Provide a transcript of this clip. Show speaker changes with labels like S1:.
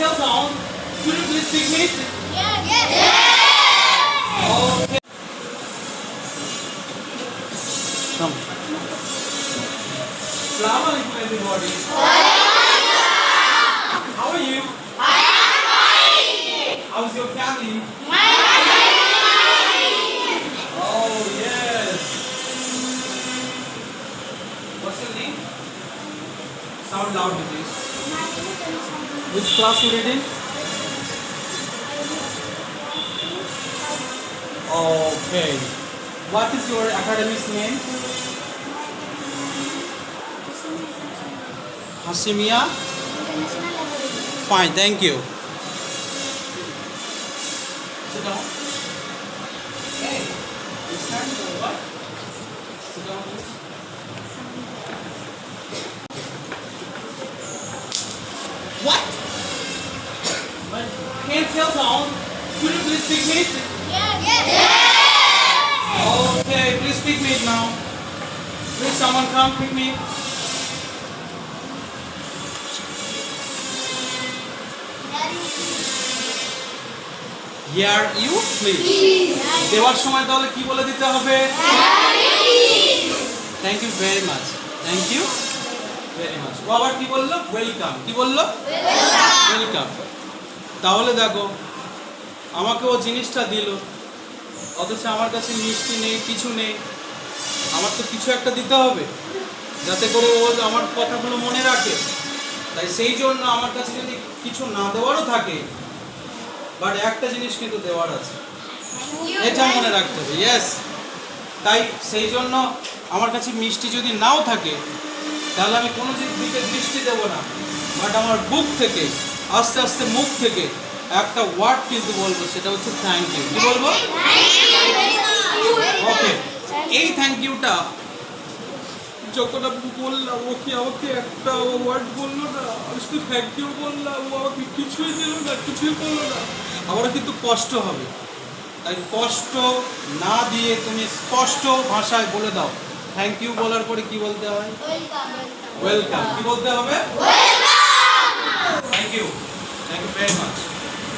S1: tell down. Could you please speak me?
S2: Yes.
S1: Okay. Come. Assalamu alaikum everybody. How are you? How's your family? Oh yes. What's your name? Sound loud please. Which class you read in? Okay. What is your academic's name? Hashimia? Fine, thank you. Sit down. Hey, you stand for what? Sit down, please. What? What? Can't tell down. Could you please speak me? Okay, please speak me now. Please someone come pick me. Here you please. দেওয়ার সময় তাহলে কি বলে দিতে হবে? Thank you very much. Thank you very much. ও আবার কি বললো? ওয়েলকাম। কি বললো? ওয়েলকাম। তাহলে দেখো আমাকে ও জিনিসটা দিল, অথচ আমার কাছে মিষ্টি নেই, কিছু নেই। আমার তো কিছু একটা দিতে হবে যাতে করে ও আমার কথাগুলো মনে রাখে। তাই সেই জন্য আমার কাছে যদি কিছু না দেওয়ারও থাকে, বাট একটা জিনিস কিন্তু দেওয়ার আছে, এটা মনে রাখতে হবে। ইয়েস, তাই সেই জন্য আমার কাছে মিষ্টি যদি নাও থাকে তাহলে আমি কোনো দিকে দৃষ্টি দেবো না, বাট আমার বুক থেকে আস্তে আস্তে মুখ থেকে একটা ওয়ার্ড কিন্তু বলবো, সেটা হচ্ছে থ্যাংক ইউ। কি বলবো? ওকে, এই থ্যাংক ইউটা যখন আমি বললাম, ও কি আমাকে একটা ওয়ার্ড বললো না, আমি শুধু থ্যাংক ইউ বললাম, ও আমাকে কিছুই দিল না, কিছুই বললো না, আমারও কিন্তু কষ্ট হবে। তাই কষ্ট না দিয়ে তুমি স্পষ্ট ভাষায় বলে দাও। থ্যাংক ইউ বলার পরে কি বলতে হয়? ওয়েলকাম। কি বলতে হবে? Thank you very much.